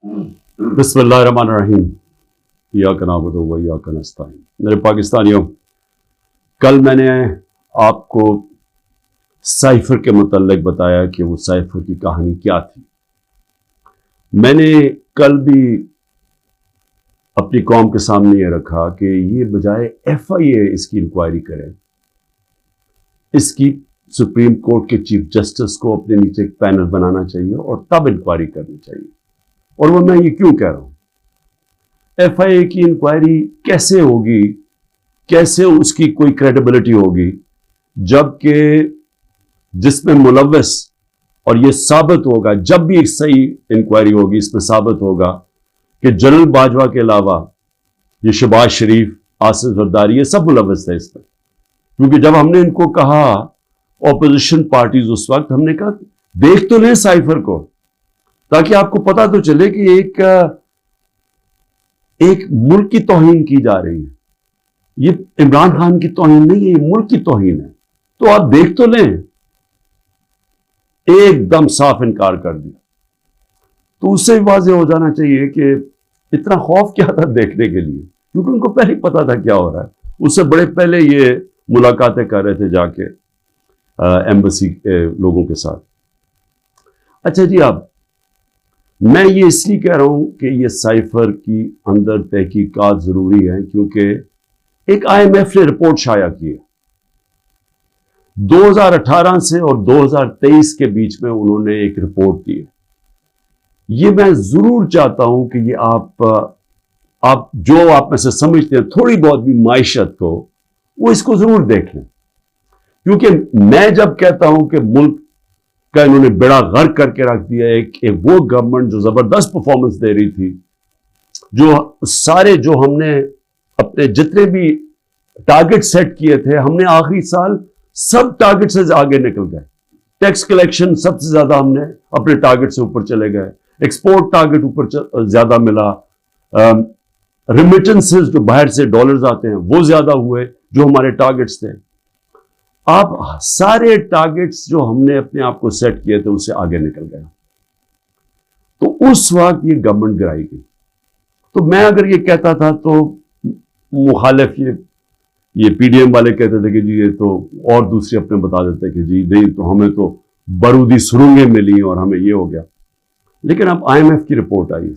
بسم اللہ الرحمن الرحیم ایاک نعبد و ایاک نستعین۔ میرے پاکستانیوں، کل میں نے آپ کو سائفر کے متعلق بتایا کہ وہ سائفر کی کہانی کیا تھی۔ میں نے کل بھی اپنی قوم کے سامنے یہ رکھا کہ یہ بجائے FIA اس کی انکوائری کرے، اس کی سپریم کورٹ کے چیف جسٹس کو اپنے نیچے ایک پینل بنانا چاہیے اور تب انکوائری کرنی چاہیے۔ اور وہ میں یہ کیوں کہہ رہا ہوں؟ FIA کی انکوائری کیسے ہوگی، کیسے اس کی کوئی کریڈیبلٹی ہوگی، جبکہ جس میں ملوث، اور یہ ثابت ہوگا جب بھی ایک صحیح انکوائری ہوگی، اس میں ثابت ہوگا کہ جنرل باجوہ کے علاوہ یہ شہباز شریف، آصف زرداری، یہ سب ملوث تھے اس میں۔ کیونکہ جب ہم نے ان کو کہا، اپوزیشن پارٹیز اس وقت، ہم نے کہا دیکھ تو لیں سائفر کو، تاکہ آپ کو پتا تو چلے کہ ایک ملک کی توہین کی جا رہی ہے۔ یہ عمران خان کی توہین نہیں ہے، یہ ملک کی توہین ہے، تو آپ دیکھ تو لیں۔ ایک دم صاف انکار کر دیا۔ تو اس سے واضح ہو جانا چاہیے کہ اتنا خوف کیا تھا دیکھنے کے لیے، کیونکہ ان کو پہلے پتا تھا کیا ہو رہا ہے۔ اس سے بڑے پہلے یہ ملاقاتیں کر رہے تھے جا کے ایمبیسی لوگوں کے ساتھ۔ اچھا جی، اب میں یہ اس لیے کہہ رہا ہوں کہ یہ سائفر کی اندر تحقیقات ضروری ہیں، کیونکہ ایک IMF نے رپورٹ شائع کی ہے 2018 سے اور 2023 کے بیچ میں، انہوں نے ایک رپورٹ دی ہے۔ یہ میں ضرور چاہتا ہوں کہ یہ آپ جو آپ میں سے سمجھتے ہیں تھوڑی بہت بھی معیشت کو، وہ اس کو ضرور دیکھ لیں، کیونکہ میں جب کہتا ہوں کہ ملک کا انہوں نے بیڑا غرق کر کے رکھ دیا، ایک وہ گورنمنٹ جو زبردست پرفارمنس دے رہی تھی، جو ہم نے اپنے جتنے بھی ٹارگٹ سیٹ کیے تھے، ہم نے آخری سال سب ٹارگٹ سے آگے نکل گئے۔ ٹیکس کلیکشن سب سے زیادہ ہم نے اپنے ٹارگٹ سے اوپر چلے گئے، ایکسپورٹ ٹارگٹ اوپر زیادہ ملا، ریمیٹنسز جو باہر سے ڈالرز آتے ہیں وہ زیادہ ہوئے جو ہمارے ٹارگٹس تھے۔ آپ سارے ٹارگٹس جو ہم نے اپنے آپ کو سیٹ کیے تھے اس سے آگے نکل گئے۔ تو اس وقت یہ گورنمنٹ گرائی گئی۔ تو میں اگر یہ کہتا تھا تو مخالف یہ PDM والے کہتے تھے کہ جی یہ تو، اور دوسرے اپنے بتا دیتے کہ جی نہیں، تو ہمیں تو بارودی سرنگیں ملی اور ہمیں یہ ہو گیا۔ لیکن اب IMF کی رپورٹ آئی،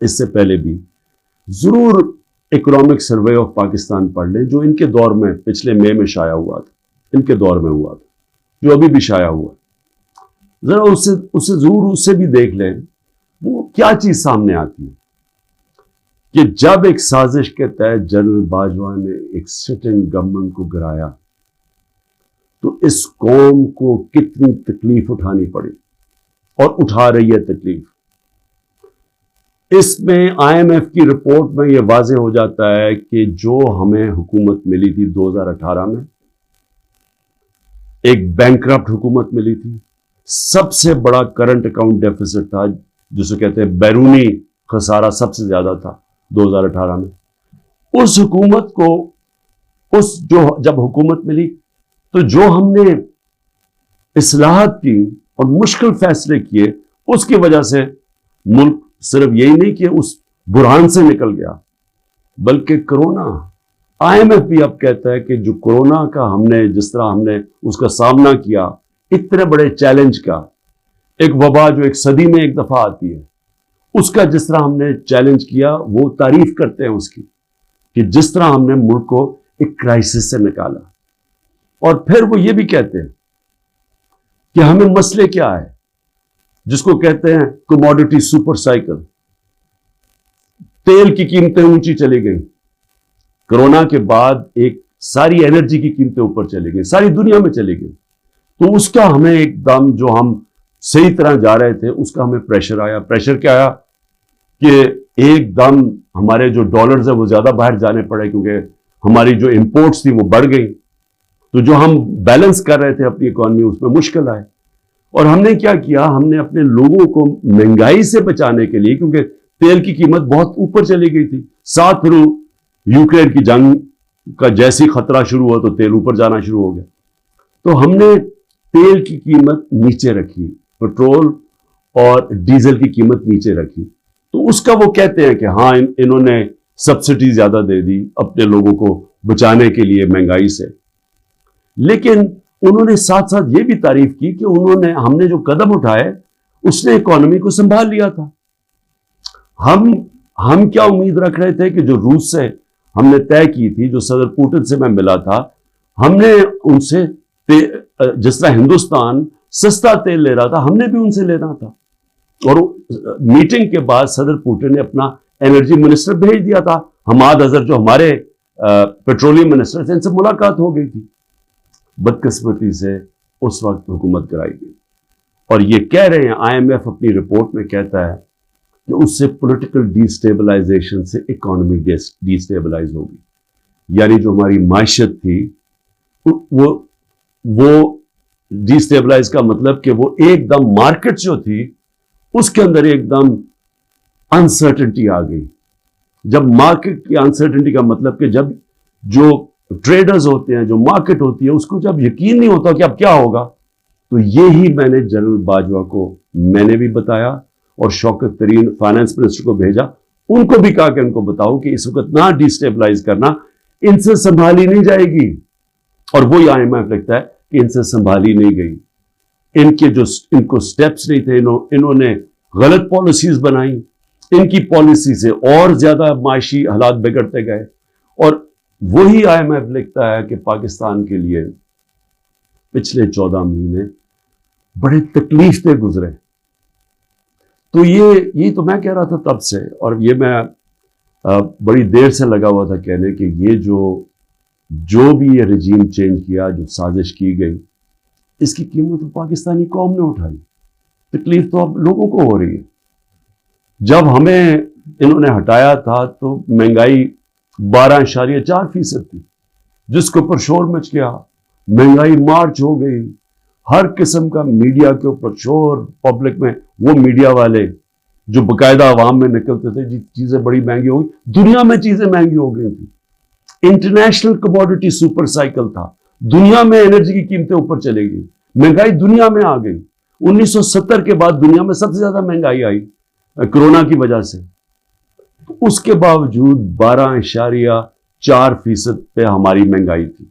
اس سے پہلے بھی ضرور اکنامک سروے آف پاکستان پڑھ لیں، جو ان کے دور میں پچھلے مئی میں شائع ہوا تھا، ان کے دور میں ہوا تھا، جو ابھی بھی شائع ہوا، ذرا اسے ضرور اس سے بھی دیکھ لیں۔ وہ کیا چیز سامنے آتی ہے کہ جب ایک سازش کے تحت جنرل باجوہ نے ایک سٹنگ گورنمنٹ کو گرایا، تو اس قوم کو کتنی تکلیف اٹھانی پڑی اور اٹھا رہی ہے تکلیف۔ اس میں IMF کی رپورٹ میں یہ واضح ہو جاتا ہے کہ جو ہمیں حکومت ملی تھی 2018 میں، ایک بینکرپٹ حکومت ملی تھی، سب سے بڑا کرنٹ اکاؤنٹ ڈیفیسٹ تھا، جسے کہتے ہیں بیرونی خسارہ سب سے زیادہ تھا 2018 میں۔ اس حکومت کو جب حکومت ملی تو جو ہم نے اصلاحات کی اور مشکل فیصلے کیے، اس کی وجہ سے ملک صرف یہی نہیں کہ اس بحران سے نکل گیا، بلکہ کرونا، IMF بھی اب کہتا ہے کہ جو کرونا کا جس طرح ہم نے اس کا سامنا کیا، اتنے بڑے چیلنج کا، ایک وبا جو ایک صدی میں ایک دفعہ آتی ہے، اس کا جس طرح ہم نے چیلنج کیا، وہ تعریف کرتے ہیں اس کی کہ جس طرح ہم نے ملک کو ایک کرائسس سے نکالا۔ اور پھر وہ یہ بھی کہتے ہیں کہ ہمیں مسئلے کیا ہے، جس کو کہتے ہیں کموڈٹی سپر سائیکل۔ تیل کی قیمتیں اونچی چلی گئی، کرونا کے بعد ایک ساری انرجی کی قیمتیں اوپر چلی گئی، ساری دنیا میں چلی گئی۔ تو اس کا ہمیں ایک دم، جو ہم صحیح طرح جا رہے تھے، اس کا ہمیں پریشر آیا۔ پریشر کیا آیا کہ ایک دم ہمارے جو ڈالرز ہیں وہ زیادہ باہر جانے پڑے، کیونکہ ہماری جو امپورٹس تھی وہ بڑھ گئی، تو جو ہم بیلنس کر رہے تھے اپنی اکانومی، اس میں مشکل آئے۔ اور ہم نے کیا کیا، ہم نے اپنے لوگوں کو مہنگائی سے بچانے کے لیے، کیونکہ تیل کی قیمت بہت اوپر چلی گئی تھی، ساتھ پھر یوکرین کی جنگ کا جیسی خطرہ شروع ہوا تو تیل اوپر جانا شروع ہو گیا، تو ہم نے تیل کی قیمت نیچے رکھی، پٹرول اور ڈیزل کی قیمت نیچے رکھی، تو اس کا وہ کہتے ہیں کہ ہاں انہوں نے سبسڈی زیادہ دے دی اپنے لوگوں کو بچانے کے لیے مہنگائی سے، لیکن انہوں نے ساتھ ساتھ یہ بھی تعریف کی کہ ہم نے جو قدم اٹھائے اس نے اکانومی کو سنبھال لیا تھا۔ ہم کیا امید رکھ رہے تھے کہ جو روس سے ہم نے طے کی تھی، جو صدر پوٹن سے میں ملا تھا، ہم نے ان سے جس طرح ہندوستان سستا تیل لے رہا تھا، ہم نے بھی ان سے لینا تھا۔ اور میٹنگ کے بعد صدر پوٹن نے اپنا انرجی منسٹر بھیج دیا تھا، حماد اظہر جو ہمارے پیٹرولیم منسٹر تھے، ان سے ملاقات ہو گئی تھی۔ بدقسمتی سے اس وقت حکومت کرائی گئی، اور یہ کہہ رہے ہیں آئی ایم ایف اپنی رپورٹ میں کہتا ہے کہ اس سے پولیٹیکل ڈی سٹیبلائزیشن سے اکانومی ڈی سٹیبلائز ہوگی، یعنی جو ہماری معیشت تھی وہ ڈی سٹیبلائز کا مطلب کہ وہ ایک دم مارکیٹ جو تھی اس کے اندر ایک دم انسرٹنٹی آ گئی۔ جب مارکیٹ کی انسرٹنٹی کا مطلب کہ جب جو ٹریڈرز ہوتے ہیں، جو مارکیٹ ہوتی ہے، اس کو جب یقین نہیں ہوتا کہ اب کیا ہوگا، تو یہی میں نے جنرل باجوہ کو میں نے بھی بتایا اور شوکت ترین فائنانس منسٹر کو بھیجا، ان کو بھی کہا کہ ان کو بتاؤ کہ اس وقت نہ ڈی سٹیبلائز کرنا، ان سے سنبھالی نہیں جائے گی۔ اور وہی آئی ایم ایف لگتا ہے کہ ان سے سنبھالی نہیں گئی، ان کو سٹیپس نہیں تھے، انہوں نے غلط پالیسیز بنائی، ان کی پالیسی سے اور زیادہ معاشی حالات بگڑتے گئے۔ اور وہی آئی ایم ایف لکھتا ہے کہ پاکستان کے لیے پچھلے 14 مہینے بڑے تکلیف دہ گزرے۔ تو یہ تو میں کہہ رہا تھا تب سے، اور یہ میں بڑی دیر سے لگا ہوا تھا کہنے کہ یہ جو بھی یہ رجیم چینج کیا، جو سازش کی گئی، اس کی قیمت تو پاکستانی قوم نے اٹھائی، تکلیف تو اب لوگوں کو ہو رہی ہے۔ جب ہمیں انہوں نے ہٹایا تھا تو مہنگائی 12.4% تھی، جس کے اوپر شور مچ گیا، مہنگائی مارچ ہو گئی، ہر قسم کا میڈیا کے اوپر شور، پبلک میں وہ میڈیا والے جو باقاعدہ عوام میں نکلتے تھے جی چیزیں بڑی مہنگی ہو گئی، دنیا میں چیزیں مہنگی ہو گئی تھی، انٹرنیشنل کموڈیٹی سپر سائیکل تھا، دنیا میں انرجی کی قیمتیں اوپر چلے گئی، مہنگائی دنیا میں آ گئی۔ 1970 کے بعد دنیا میں سب سے زیادہ مہنگائی آئی کرونا کی وجہ سے، اس کے باوجود 12.4% پہ ہماری مہنگائی تھی،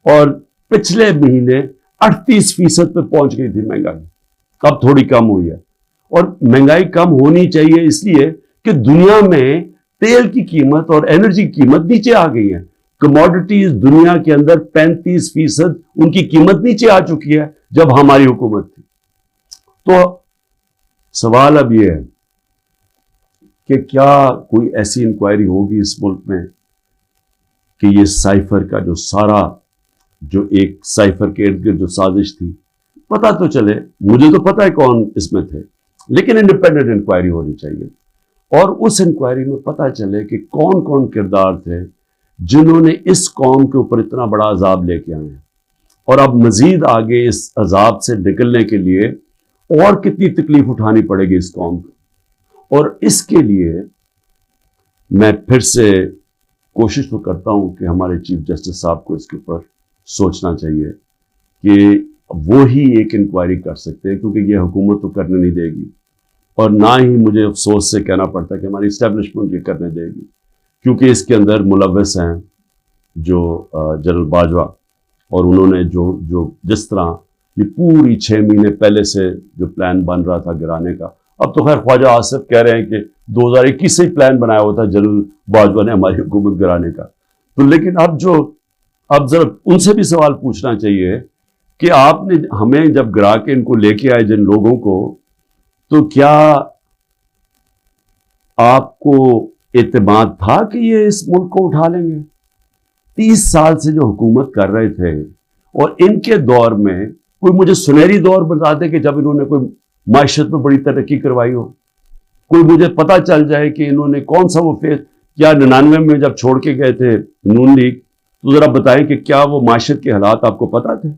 اور پچھلے مہینے 38% پہ پہنچ گئی تھی مہنگائی، اب تھوڑی کم ہوئی ہے۔ اور مہنگائی کم ہونی چاہیے اس لیے کہ دنیا میں تیل کی قیمت اور انرجی کی قیمت نیچے آ گئی ہے، کموڈیٹیز دنیا کے اندر 35% ان کی قیمت نیچے آ چکی ہے جب ہماری حکومت تھی۔ تو سوال اب یہ ہے کہ کیا کوئی ایسی انکوائری ہوگی اس ملک میں کہ یہ سائفر کا جو ایک سائفر کے ارد گرد جو سازش تھی، پتہ تو چلے، مجھے تو پتہ ہے کون اس میں تھے، لیکن انڈیپینڈنٹ انکوائری ہونی چاہیے، اور اس انکوائری میں پتہ چلے کہ کون کون کردار تھے جنہوں نے اس قوم کے اوپر اتنا بڑا عذاب لے کے آئے ہیں، اور اب مزید آگے اس عذاب سے نکلنے کے لیے اور کتنی تکلیف اٹھانی پڑے گی اس قوم کو۔ اور اس کے لیے میں پھر سے کوشش تو کرتا ہوں کہ ہمارے چیف جسٹس صاحب کو اس کے اوپر سوچنا چاہیے کہ وہی ایک انکوائری کر سکتے ہیں، کیونکہ یہ حکومت تو کرنے نہیں دے گی، اور نہ ہی مجھے افسوس سے کہنا پڑتا کہ ہماری اسٹیبلشمنٹ یہ کرنے دے گی، کیونکہ اس کے اندر ملوث ہیں جو جنرل باجوہ، اور انہوں نے جو جس طرح یہ پوری 6 مہینے پہلے سے جو پلان بن رہا تھا گرانے کا، اب تو خیر خواجہ آصف کہہ رہے ہیں کہ 2021 سے ہی پلان بنایا ہوا تھا جنرل باجوہ نے ہماری حکومت گرانے کا، تو لیکن اب ذرا ان سے بھی سوال پوچھنا چاہیے کہ آپ نے ہمیں جب گرا کے ان کو لے کے آئے جن لوگوں کو، تو کیا آپ کو اعتماد تھا کہ یہ اس ملک کو اٹھا لیں گے؟ 30 سال سے جو حکومت کر رہے تھے، اور ان کے دور میں کوئی مجھے سنہری دور بتا دے کہ جب انہوں نے کوئی معیشت میں بڑی ترقی کروائی ہو، کوئی مجھے پتہ چل جائے کہ انہوں نے کون سا وہ کیا 99 میں جب چھوڑ کے گئے تھے نون لیگ، تو ذرا بتائیں کہ کیا وہ معیشت کے حالات آپ کو پتہ تھے؟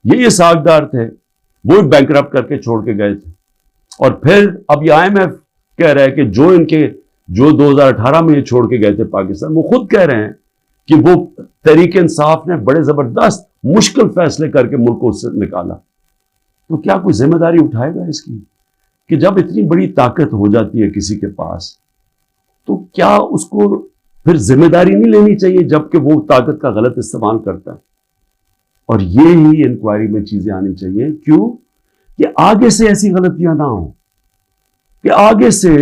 یہ ساکھدار تھے، وہ بینکرپٹ کر کے چھوڑ کے گئے تھے، اور پھر اب یہ آئی ایم ایف کہہ رہا ہے کہ جو 2018 میں یہ چھوڑ کے گئے تھے پاکستان، وہ خود کہہ رہے ہیں کہ وہ تحریک انصاف نے بڑے زبردست مشکل فیصلے کر کے ملک کو اس سے نکالا، تو کیا کوئی ذمہ داری اٹھائے گا اس کی کہ جب اتنی بڑی طاقت ہو جاتی ہے کسی کے پاس تو کیا اس کو پھر ذمہ داری نہیں لینی چاہیے جبکہ وہ طاقت کا غلط استعمال کرتا ہے؟ اور یہ ہی انکوائری میں چیزیں آنی چاہیے. کیوں؟ کہ آگے سے ایسی غلطیاں نہ ہوں کہ آگے سے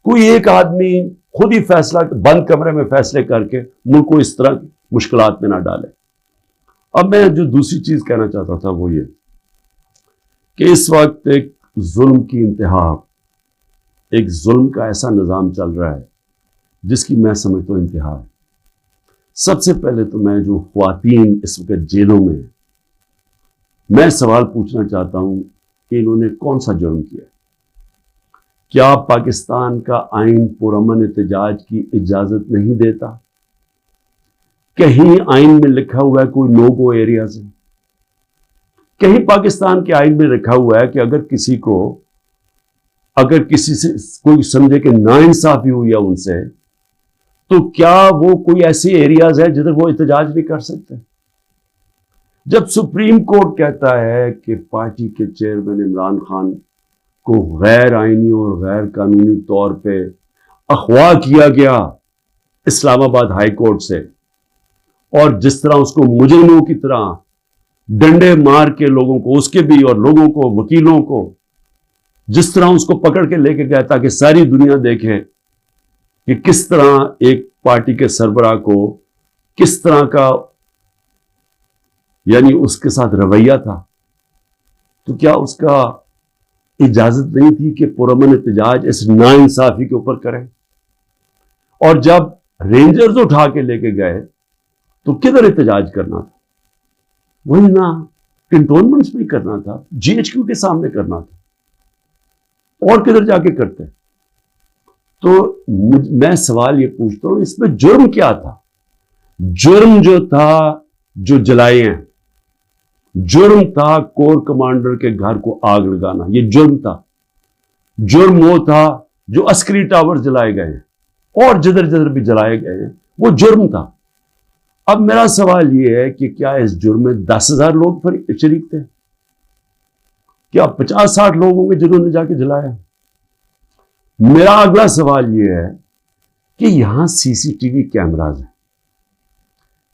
کوئی ایک آدمی خود ہی فیصلہ بند کمرے میں فیصلے کر کے ملک کو اس طرح مشکلات میں نہ ڈالے. اب میں جو دوسری چیز کہنا چاہتا تھا وہ یہ کہ اس وقت ایک ظلم کی انتہا، ایک ظلم کا ایسا نظام چل رہا ہے جس کی میں سمجھتا ہوں انتہا ہے. سب سے پہلے تو میں جو خواتین اس وقت جیلوں میں ہیں، میں سوال پوچھنا چاہتا ہوں کہ انہوں نے کون سا جرم کیا؟ کیا پاکستان کا آئین پرامن احتجاج کی اجازت نہیں دیتا؟ کہیں آئین میں لکھا ہوا ہے کوئی نو گو ایریاز ہے؟ کہیں پاکستان کے آئین میں لکھا ہوا ہے کہ اگر کسی سے کوئی سمجھے کہ ناانصافی ہوئی ہے ان سے تو کیا وہ کوئی ایسی ایریاز ہے جدھر وہ احتجاج نہیں کر سکتے؟ جب سپریم کورٹ کہتا ہے کہ پارٹی کے چیئرمین عمران خان کو غیر آئینی اور غیر قانونی طور پہ اغوا کیا گیا اسلام آباد ہائی کورٹ سے، اور جس طرح اس کو مجرموں کی طرح ڈنڈے مار کے لوگوں کو، اس کے بھی اور لوگوں کو، وکیلوں کو، جس طرح اس کو پکڑ کے لے کے گیا تاکہ ساری دنیا دیکھے کہ کس طرح ایک پارٹی کے سربراہ کو کس طرح کا یعنی اس کے ساتھ رویہ تھا، تو کیا اس کا اجازت نہیں تھی کہ پرامن احتجاج اس ناانصافی کے اوپر کرے؟ اور جب رینجرز اٹھا کے لے کے گئے تو کدھر احتجاج کرنا تھا؟ وہی نا کنٹونمنٹس میں کرنا تھا، جی ایچ کیو کے سامنے کرنا تھا، اور کدھر جا کے کرتے؟ تو میں سوال یہ پوچھتا ہوں اس میں جرم کیا تھا؟ جرم جو تھا جو جلائے ہیں، جرم تھا کور کمانڈر کے گھر کو آگ لگانا، یہ جرم تھا. جرم وہ تھا جو عسکری ٹاور جلائے گئے ہیں اور جدھر جدھر بھی جلائے گئے ہیں، وہ جرم تھا. اب میرا سوال یہ ہے کہ کیا اس جرم میں 10,000 لوگ شریک تھے؟ کیا 50-60 لوگ ہوں گے جنہوں نے جا کے جلایا؟ میرا اگلا سوال یہ ہے کہ یہاں سی سی ٹی وی کیمراز ہیں،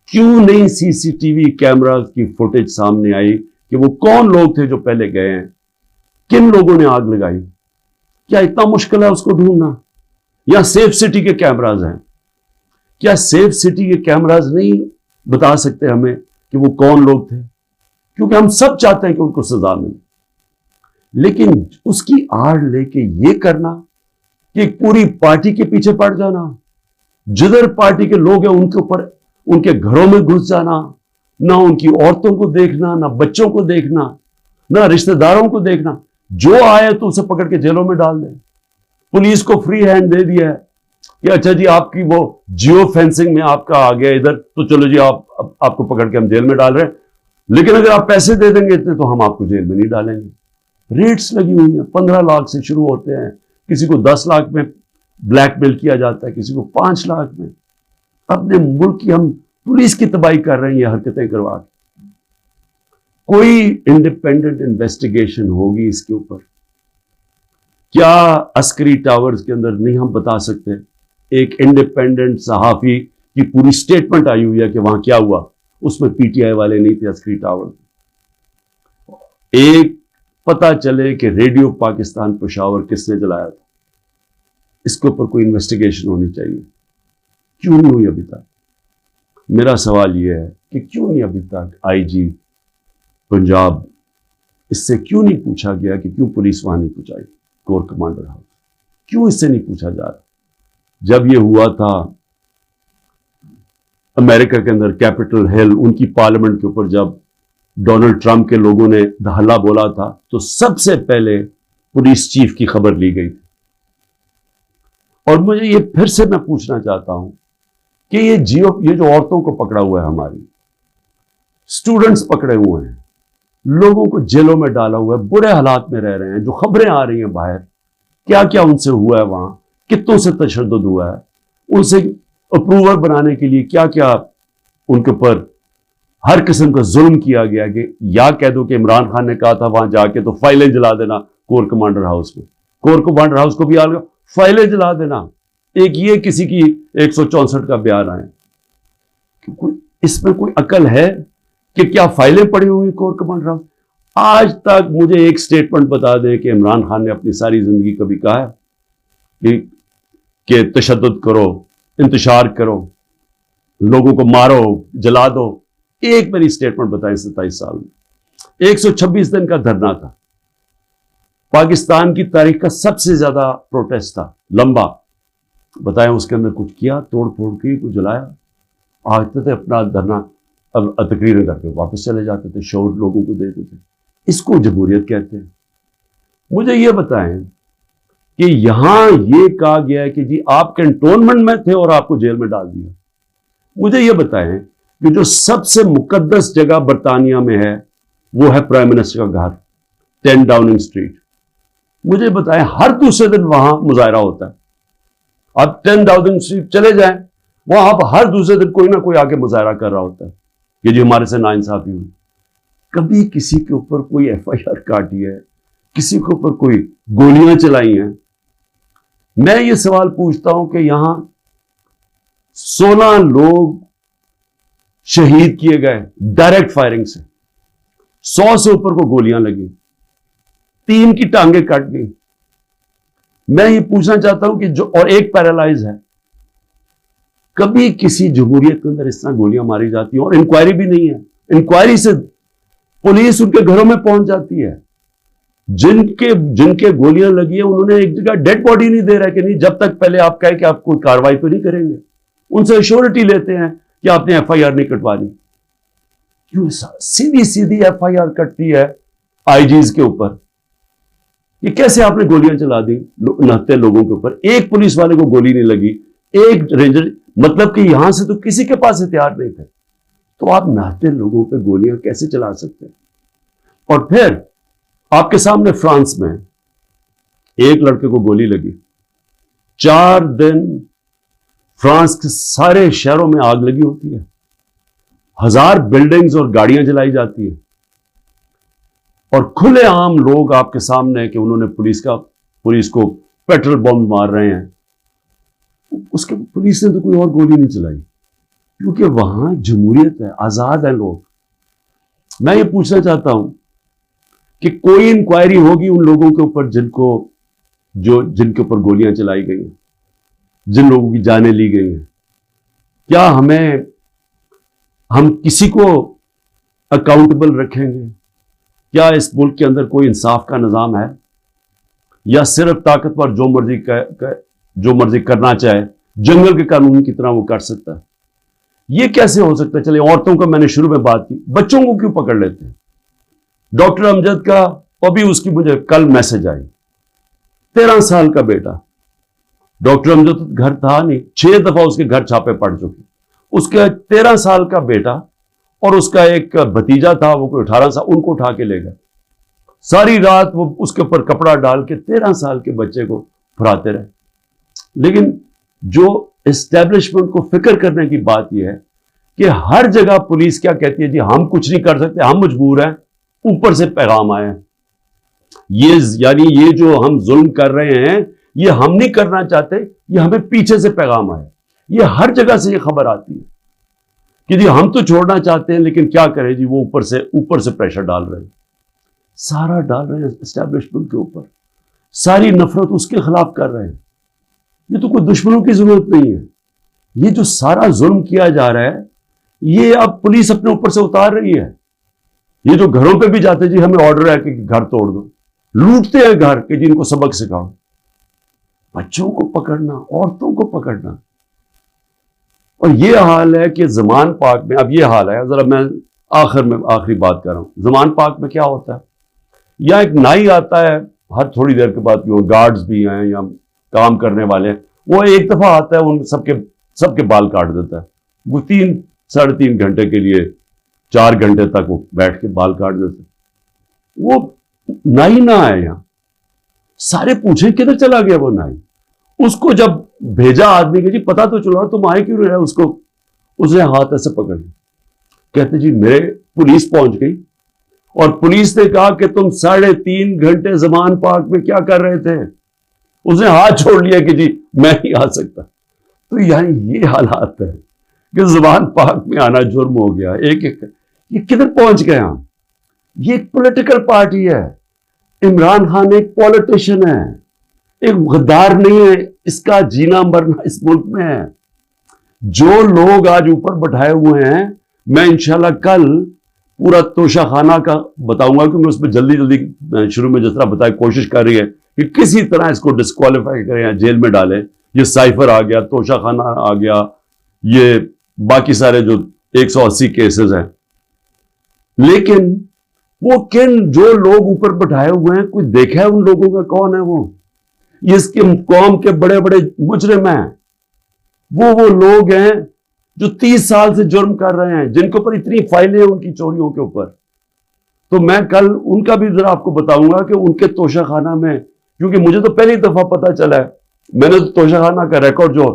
کیوں نہیں سی سی ٹی وی کیمراز کی فوٹیج سامنے آئی کہ وہ کون لوگ تھے جو پہلے گئے ہیں، کن لوگوں نے آگ لگائی؟ کیا اتنا مشکل ہے اس کو ڈھونڈنا؟ یا سیف سٹی کے کیمراز ہیں، کیا سیف سٹی کے کیمراز نہیں بتا سکتے ہمیں کہ وہ کون لوگ تھے؟ کیونکہ ہم سب چاہتے ہیں کہ ان کو سزا ملے، لیکن اس کی آڑ لے کے یہ کرنا کہ پوری پارٹی کے پیچھے پڑ جانا، جدھر پارٹی کے لوگ ہیں ان کے اوپر، ان کے گھروں میں گھس جانا، نہ ان کی عورتوں کو دیکھنا، نہ بچوں کو دیکھنا، نہ رشتہ داروں کو دیکھنا، جو آئے تو اسے پکڑ کے جیلوں میں ڈال دیں. پولیس کو فری ہینڈ دے دیا ہے کہ اچھا جی آپ کی وہ جیو فینسنگ میں آپ کا آ گیا ادھر تو چلو جی آپ کو پکڑ کے ہم جیل میں ڈال رہے ہیں، لیکن اگر آپ پیسے دے دیں گے اتنے تو ہم آپ کو جیل میں نہیں ڈالیں گے. ریٹس لگی ہوئی ہیں، 15 لاکھ سے شروع ہوتے ہیں، کسی کو 10 لاکھ میں بلیک میل کیا جاتا ہے، کسی کو 5 لاکھ میں. اپنے ملک کی ہم پولیس کی تباہی کر رہے ہیں یہ حرکتیں کروا کے. کوئی انڈیپینڈنٹ انویسٹیگیشن ہوگی اس کے اوپر؟ کیا عسکری ٹاورز کے اندر نہیں ہم بتا سکتے؟ ایک انڈیپینڈنٹ صحافی کی پوری سٹیٹمنٹ آئی ہوئی ہے کہ وہاں کیا ہوا، اس میں پی ٹی آئی والے نہیں تھے عسکری ٹاور. ایک پتا چلے کہ ریڈیو پاکستان پشاور کس نے جلایا تھا، اس کے اوپر کوئی انویسٹیگیشن ہونی چاہیے. کیوں نہیں ہوئی ابھی تک؟ میرا سوال یہ ہے کہ کیوں نہیں ابھی تک آئی جی پنجاب اس سے کیوں نہیں پوچھا گیا کہ کیوں پولیس وہاں نہیں پہنچائی کور کمانڈر ہاؤس؟ کیوں اس سے نہیں پوچھا جا رہا؟ جب یہ ہوا تھا امریکہ کے اندر کیپٹل ہل، ان کی پارلیمنٹ کے اوپر جب ڈونلڈ ٹرمپ کے لوگوں نے ہلا بولا تھا تو سب سے پہلے پولیس چیف کی خبر لی گئی تھی. اور مجھے یہ پھر سے میں پوچھنا چاہتا ہوں کہ یہ جو عورتوں کو پکڑا ہوا ہے، ہماری اسٹوڈنٹس پکڑے ہوئے ہیں، لوگوں کو جیلوں میں ڈالا ہوا ہے، برے حالات میں رہ رہے ہیں، جو خبریں آ رہی ہیں باہر، کیا کیا ان سے ہوا ہے، وہاں کتوں سے تشدد ہوا ہے، ان سے اپروور بنانے کے لیے کیا کیا ان کے اوپر ہر قسم کا ظلم کیا گیا. کہ یا کہہ دو کہ عمران خان نے کہا تھا وہاں جا کے تو فائلیں جلا دینا کور کمانڈر ہاؤس میں، کور کمانڈر ہاؤس کو بھی آ گیا، فائلیں جلا دینا. ایک یہ کسی کی 164 کا بیان آئے. اس میں کوئی عقل ہے کہ کیا فائلیں پڑی ہوئی کور کمانڈر ہاؤس؟ آج تک مجھے ایک سٹیٹمنٹ بتا دیں کہ عمران خان نے اپنی ساری زندگی کبھی کہا ہے کہ تشدد کرو، انتشار کرو، لوگوں کو مارو، جلا دو؟ ایک میری سٹیٹمنٹ بتائیں 27 سال میں. 126 دن کا دھرنا تھا، پاکستان کی تاریخ کا سب سے زیادہ پروٹیسٹ تھا، لمبا. بتائیں اس کے اندر کچھ کیا؟ توڑ پھوڑ کی، کچھ جلایا؟ آتے تھے اپنا دھرنا، اب تقریریں کر کے واپس چلے جاتے تھے، شعور لوگوں کو دیتے تھے. اس کو جمہوریت کہتے ہیں. مجھے یہ بتائیں کہ یہاں یہ کہا گیا ہے کہ جی آپ کنٹونمنٹ میں تھے اور آپ کو جیل میں ڈال دیا. مجھے یہ بتائیں کہ جو سب سے مقدس جگہ برطانیہ میں ہے وہ ہے پرائم منسٹر کا گھر، 10 ڈاؤننگ اسٹریٹ. مجھے بتائیں ہر دوسرے دن وہاں مظاہرہ ہوتا ہے. آپ 10 ڈاؤننگ اسٹریٹ چلے جائیں، وہاں آپ ہر دوسرے دن کوئی نہ کوئی آ کے مظاہرہ کر رہا ہوتا ہے کہ جی ہمارے سے ناانصافی ہوئی. کبھی کسی کے اوپر کوئی FIR کاٹی ہے؟ کسی کے اوپر کوئی گولیاں چلائی ہیں؟ میں یہ سوال پوچھتا ہوں کہ یہاں 16 لوگ شہید کیے گئے ڈائریکٹ فائرنگ سے، 100 سے اوپر کو گولیاں لگی، 3 کی ٹانگیں کٹ گئی. میں یہ پوچھنا چاہتا ہوں کہ اور ایک پیرالائز ہے. کبھی کسی جمہوریت کے اندر اس طرح گولیاں ماری جاتی ہیں اور انکوائری بھی نہیں ہے؟ انکوائری سے پولیس ان کے گھروں میں پہنچ جاتی ہے. جن کے گولیاں لگی ہیں انہوں نے ایک جگہ ڈیڈ باڈی نہیں دے رہا کہ نہیں جب تک پہلے آپ کہیں کہ آپ کوئی کاروائی تو نہیں کریں گے. ان سے ایشورٹی لیتے ہیں کہ آپ نے FIR نہیں کٹوانی. کیوں سیدھی FIR کٹتی ہے IGs کے اوپر؟ یہ کیسے آپ نے گولیاں چلا دی نہتے لوگوں کے اوپر؟ ایک پولیس والے کو گولی نہیں لگی، ایک رینجر، مطلب کہ یہاں سے تو کسی کے پاس ہتھیار نہیں تھے، تو آپ نہتے لوگوں پہ گولیاں کیسے چلا سکتے ہیں؟ اور پھر آپ کے سامنے فرانس میں ایک لڑکے کو گولی لگی، 4 دن فرانس کے سارے شہروں میں آگ لگی ہوتی ہے، 1000 بلڈنگز اور گاڑیاں جلائی جاتی ہیں، اور کھلے عام لوگ آپ کے سامنے کہ انہوں نے پولیس کو پیٹرول بم مار رہے ہیں. اس کے پولیس نے تو کوئی اور گولی نہیں چلائی کیونکہ وہاں جمہوریت ہے، آزاد ہیں لوگ. میں یہ پوچھنا چاہتا ہوں کہ کوئی انکوائری ہوگی ان لوگوں کے اوپر جن کے اوپر گولیاں چلائی گئی ہیں، جن لوگوں کی جانیں لی گئی ہیں؟ کیا ہم کسی کو اکاؤنٹیبل رکھیں گے؟ کیا اس ملک کے اندر کوئی انصاف کا نظام ہے، یا صرف طاقتور جو مرضی کرنا چاہے جنگل کے قانون کی طرح وہ کر سکتا ہے؟ یہ کیسے ہو سکتا ہے؟ چلے عورتوں کا میں نے شروع میں بات کی، بچوں کو کیوں پکڑ لیتے ہیں؟ ڈاکٹر امجد کا ابھی اس کی مجھے کل میسج آئی، 13 سال کا بیٹا. ڈاکٹر امجد گھر تھا نہیں، 6 دفعہ اس کے گھر چھاپے پڑ چکے. اس کے 13 سال کا بیٹا اور اس کا ایک بھتیجا تھا، وہ کوئی 18 سال، ان کو اٹھا کے لے گئے. ساری رات وہ اس کے اوپر کپڑا ڈال کے 13 سال کے بچے کو پھراتے رہے. لیکن جو اسٹیبلشمنٹ کو فکر کرنے کی بات یہ ہے کہ ہر جگہ پولیس کیا کہتی ہے؟ جی ہم کچھ نہیں کر سکتے، ہم مجبور ہیں، اوپر سے پیغام آئے ہیں. یہ جو ہم ظلم کر رہے ہیں یہ ہم نہیں کرنا چاہتے، یہ ہمیں پیچھے سے پیغام آئے. یہ ہر جگہ سے یہ خبر آتی ہے کہ جی ہم تو چھوڑنا چاہتے ہیں لیکن کیا کریں جی، وہ اوپر سے پریشر ڈال رہے ہیں، سارا ڈال رہے ہیں اسٹیبلشمنٹ کے اوپر، ساری نفرت اس کے خلاف کر رہے ہیں. یہ تو کوئی دشمنوں کی ضرورت نہیں ہے. یہ جو سارا ظلم کیا جا رہا ہے یہ اب پولیس اپنے اوپر سے اتار رہی ہے. یہ جو گھروں پہ بھی جاتے جی ہمیں آرڈر ہے کہ گھر توڑ دو، لوٹتے ہیں گھر کہ جن کو سبق سکھاؤ. بچوں کو پکڑنا، عورتوں کو پکڑنا. اور یہ حال ہے کہ زمان پاک میں اب یہ حال ہے. ذرا میں آخری بات کر رہا ہوں. زمان پاک میں کیا ہوتا ہے؟ یا ایک نائی آتا ہے ہر تھوڑی دیر کے بعد، گارڈز بھی ہیں یا کام کرنے والے، وہ ایک دفعہ آتا ہے ان سب کے بال کاٹ دیتا ہے. وہ 3-3.5 گھنٹے کے لیے 4 گھنٹے تک وہ بیٹھ کے بال کاٹ دیتے. وہ نائی نہ آئے یہاں، سارے پوچھیں کدھر چلا گیا وہ نائی. اس کو جب بھیجا آدمی کہ جی پتا تو چلا تم آئے کیوں رہے، اس نے ہاتھ ایسے پکڑ لیا. کہتے جی میرے پولیس پہنچ گئی اور پولیس نے کہا کہ تم 3.5 گھنٹے زمان پاک میں کیا کر رہے تھے؟ اس نے ہاتھ چھوڑ لیا کہ جی میں نہیں آ سکتا. تو یعنی یہ حالات ہے کہ زبان پاک میں آنا جرم ہو گیا. یہ کدھر پہنچ گئے ہم؟ یہ ایک پولیٹیکل پارٹی ہے. عمران خان ایک پولیٹیشین ہے, ایک غدار نہیں ہے. اس کا جینا مرنا اس ملک میں ہے. جو لوگ آج اوپر بٹھائے ہوئے ہیں, میں انشاءاللہ کل پورا توشہ خانہ کا بتاؤں گا, کیونکہ اس میں جلدی شروع میں جس طرح بتایا کوشش کر رہی ہے کہ کسی طرح اس کو ڈسکوالیفائی کریں یا جیل میں ڈالیں. یہ سائفر آ گیا, توشہ خانہ آ گیا, یہ باقی سارے جو 180 کیسز ہیں. لیکن وہ جو لوگ اوپر بٹھائے ہوئے ہیں, کوئی دیکھا ہے ان لوگوں کا کون ہے وہ؟ یہ اس کی قوم کے بڑے بڑے مجرم ہیں. وہ لوگ ہیں جو 30 سال سے جرم کر رہے ہیں, جن کے اوپر اتنی فائلیں ہیں ان کی چوریوں کے اوپر. تو میں کل ان کا بھی ذرا آپ کو بتاؤں گا کہ ان کے توشہ خانہ میں, کیونکہ مجھے تو پہلی دفعہ پتا چلا ہے, میں نے توشہ خانہ کا ریکارڈ جو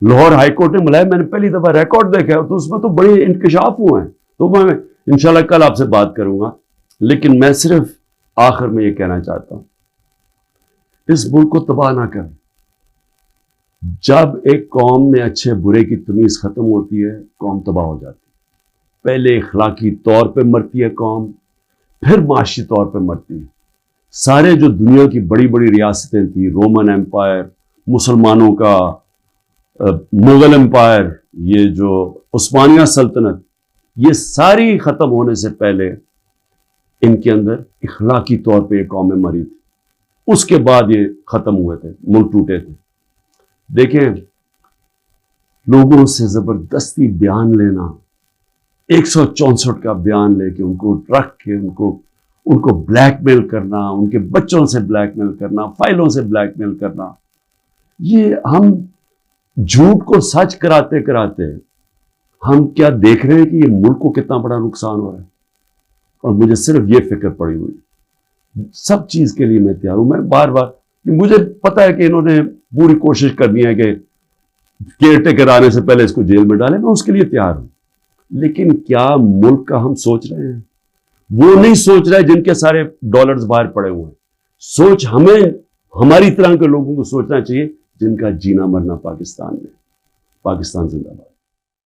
لاہور ہائی کورٹ نے ملایا, میں نے پہلی دفعہ ریکارڈ دیکھا ہے, تو اس میں تو بڑے انکشاف ہوئے ہیں. تو میں انشاءاللہ کل آپ سے بات کروں گا. لیکن میں صرف آخر میں یہ کہنا چاہتا ہوں, اس ملک کو تباہ نہ کریں. جب ایک قوم میں اچھے برے کی تمیز ختم ہوتی ہے, قوم تباہ ہو جاتی ہے. پہلے اخلاقی طور پہ مرتی ہے قوم, پھر معاشی طور پہ مرتی ہے. سارے جو دنیا کی بڑی بڑی ریاستیں تھیں, رومن ایمپائر, مسلمانوں کا مغل ایمپائر, یہ جو عثمانیہ سلطنت, یہ ساری ختم ہونے سے پہلے ان کے اندر اخلاقی طور پہ یہ قومیں مری تھی. اس کے بعد یہ ختم ہوئے تھے, ملک ٹوٹے تھے. دیکھیں, لوگوں سے زبردستی بیان لینا, 164 کا بیان لے کے ان کو رکھ کے ان کو بلیک میل کرنا, ان کے بچوں سے بلیک میل کرنا, فائلوں سے بلیک میل کرنا, یہ ہم جھوٹ کو سچ کراتے کراتے ہم کیا دیکھ رہے ہیں کہ یہ ملک کو کتنا بڑا نقصان ہو رہا ہے. اور مجھے صرف یہ فکر پڑی ہوئی, سب چیز کے لیے میں تیار ہوں. میں بار بار, مجھے پتا ہے کہ انہوں نے پوری کوشش کرنی ہے کہ کیئر ٹیکر آنے سے پہلے اس کو جیل میں ڈالیں, میں اس کے لیے تیار ہوں. لیکن کیا ملک کا ہم سوچ رہے ہیں؟ وہ نہیں سوچ رہے جن کے سارے ڈالرز باہر پڑے ہوئے ہیں. سوچ ہمیں, ہماری طرح کے لوگوں کو سوچنا چاہیے جن کا جینا مرنا پاکستان میں. پاکستان زندہ باد.